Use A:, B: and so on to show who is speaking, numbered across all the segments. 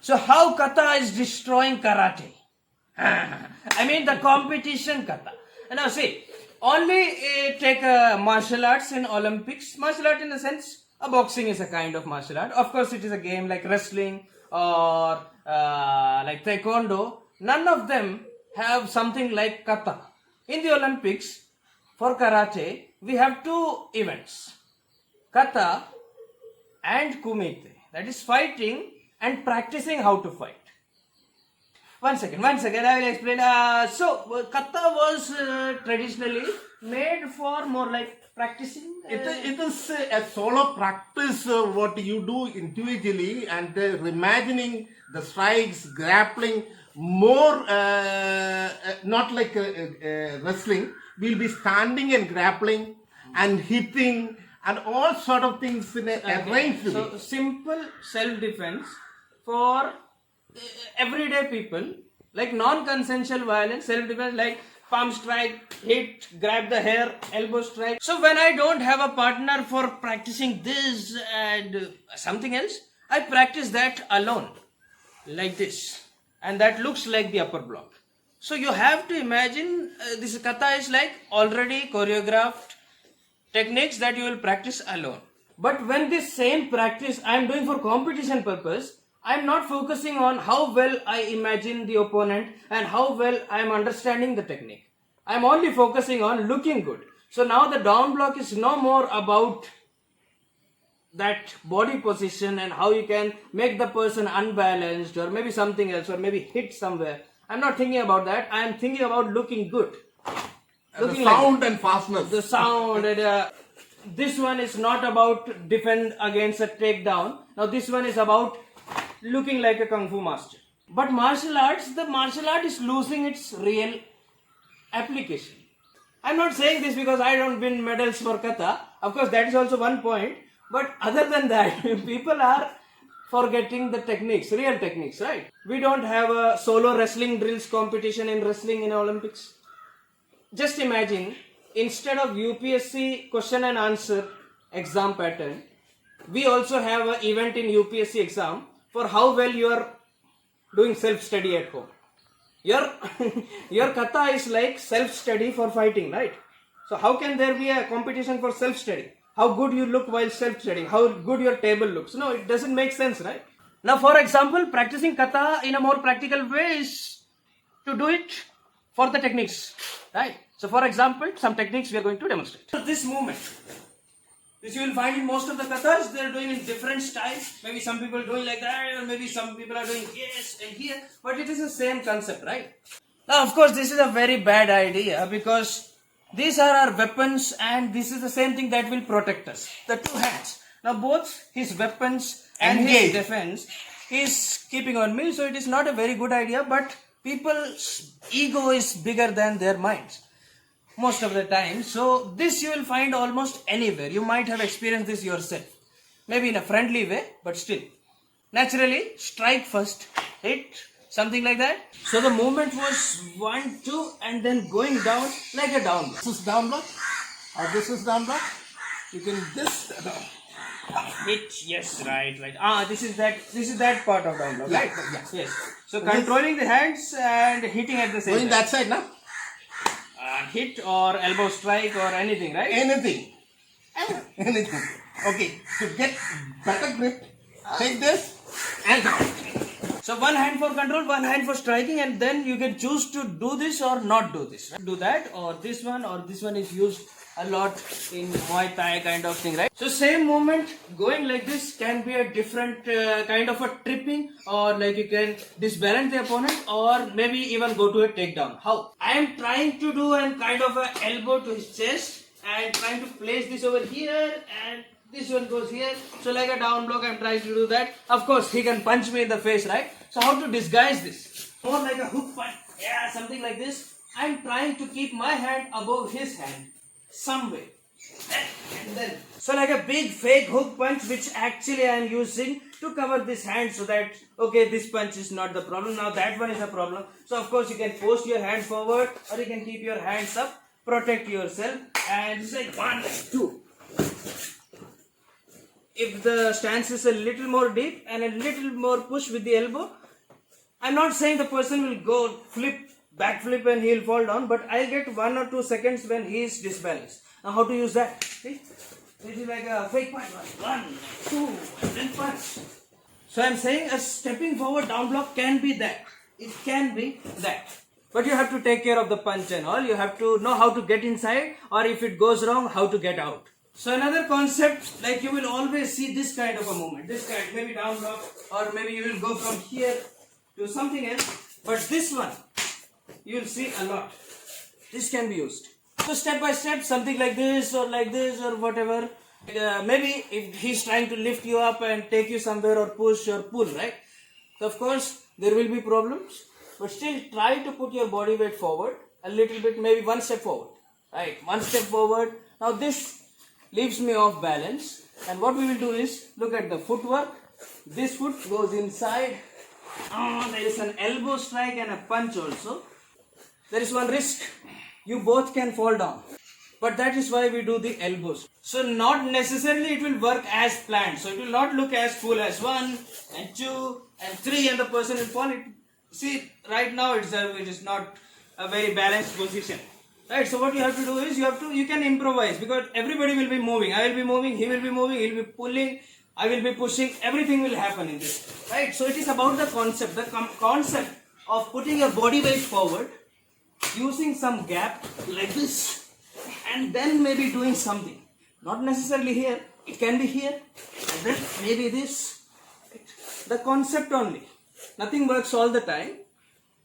A: So how kata is destroying karate? I mean the competition kata. Now see, only take martial arts in Olympics. Martial art in the sense, boxing is a kind of martial art. Of course, it is a game like wrestling or like taekwondo. None of them have something like kata. In the Olympics, for karate, we have two events: kata and kumite. That is fighting and practicing how to fight. One second, I will explain. Kata was traditionally made for more like practicing.
B: It is a solo practice what you do individually and imagining the strikes, grappling, more not like wrestling. We'll be standing and grappling and hitting and all sort of things in a range.
A: So simple self-defense for everyday people, like non-consensual violence, self-defense like palm strike, hit, grab the hair, elbow strike. So when I don't have a partner for practicing this and something else, I practice that alone, like this, and that looks like the upper block. So you have to imagine this kata is like already choreographed techniques that you will practice alone. But when this same practice I am doing for competition purpose, I am not focusing on how well I imagine the opponent and how well I am understanding the technique. I am only focusing on looking good. So now the down block is no more about that body position and how you can make the person unbalanced or maybe something else or maybe hit somewhere. I'm not thinking about that. I am thinking about looking good.
B: The sound and fastness.
A: The sound and this one is not about defend against a takedown. Now this one is about looking like a kung fu master. But martial arts, the martial art is losing its real application. I'm not saying this because I don't win medals for kata. Of course, that is also one point. But other than that, people are forgetting the techniques, real techniques, right? We don't have a solo wrestling drills competition in wrestling in Olympics. Just imagine, instead of UPSC question and answer exam pattern, we also have an event in UPSC exam for how well you are doing self-study at home. Your kata is like self-study for fighting, right? So how can there be a competition for self-study? How good you look while self-studying, how good your table looks. No, it doesn't make sense, right? Now, for example, practicing kata in a more practical way is to do it for the techniques, right? So, for example, some techniques we are going to demonstrate. So this movement, this you will find in most of the katas, they are doing in different styles. Maybe some people are doing like that, or maybe some people are doing yes and here, but it is the same concept, right? Now, of course, this is a very bad idea because these are our weapons and this is the same thing that will protect us. The two hands. Now, both his weapons and his defense is keeping on me, so it is not a very good idea, but people's ego is bigger than their minds most of the time. So this you will find almost anywhere. You might have experienced this yourself. Maybe in a friendly way, but still. Naturally, strike first, hit, something like that. So the movement was 1, 2 and then going down like a down block.
B: This is down block or this is down block. You can
A: hit, yes, right. This is that part of down block,
B: yeah,
A: right?
B: Yeah.
A: Yes. So controlling the hands and hitting at the same
B: time. Going that side now.
A: Hit or elbow strike or anything, right?
B: Anything. Okay. To get better grip, take this and
A: so one hand for control, one hand for striking, and then you can choose to do this or not do this. Right? Do that or this one is used a lot in Muay Thai kind of thing, right? So same movement going like this can be a different kind of a tripping, or like you can disbalance the opponent or maybe even go to a takedown. How? I am trying to do a kind of a elbow to his chest and trying to place this over here and this one goes here. So like a down block, I'm trying to do that. Of course, he can punch me in the face, right? So how to disguise this? More like a hook punch. Yeah, something like this. I'm trying to keep my hand above his hand. Some way. And then. So like a big fake hook punch, which actually I am using to cover this hand so that, okay, this punch is not the problem. Now that one is a problem. So of course you can post your hand forward or you can keep your hands up, protect yourself. And it's like 1, 2. if the stance is a little more deep and a little more push with the elbow, I'm not saying the person will go backflip and he'll fall down, but I'll get 1 or 2 seconds when he is disbalanced. Now how to use that? See? It is like a fake punch. 1, 2, and then punch. So I'm saying a stepping forward down block can be that. It can be that. But you have to take care of the punch and all. You have to know how to get inside, or if it goes wrong, how to get out. So another concept, like you will always see this kind of a movement. This kind, maybe down block, or maybe you will go from here to something else. But this one, you will see a lot. This can be used. So step by step, something like this or whatever. Maybe if he's trying to lift you up and take you somewhere or push or pull, right? So of course, there will be problems. But still try to put your body weight forward a little bit, maybe 1 step forward. Right, 1 step forward. Now this leaves me off balance. And what we will do is, look at the footwork. This foot goes inside. There is an elbow strike and a punch also. There is one risk. You both can fall down. But that is why we do the elbows. So not necessarily it will work as planned. So it will not look as full as 1 and 2 and 3 and the person will fall. See, right now it is not a very balanced position. Right, so what you have to do is you can improvise, because everybody will be moving. I will be moving, he will be moving, he will be pulling, I will be pushing, everything will happen in this. Right, so it is about the concept of putting your body weight forward, using some gap like this, and then maybe doing something. Not necessarily here, it can be here, and then maybe this. The concept only. Nothing works all the time,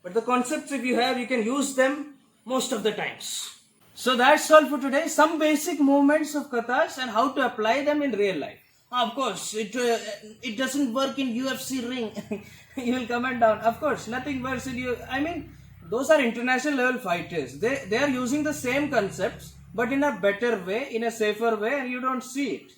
A: but the concepts if you have, you can use them most of the times. So that's all for today. Some basic movements of katas and how to apply them in real life. Of course, it doesn't work in UFC ring. You will comment down. Of course, nothing works in you. I mean, those are international level fighters. They are using the same concepts, but in a better way, in a safer way, and you don't see it.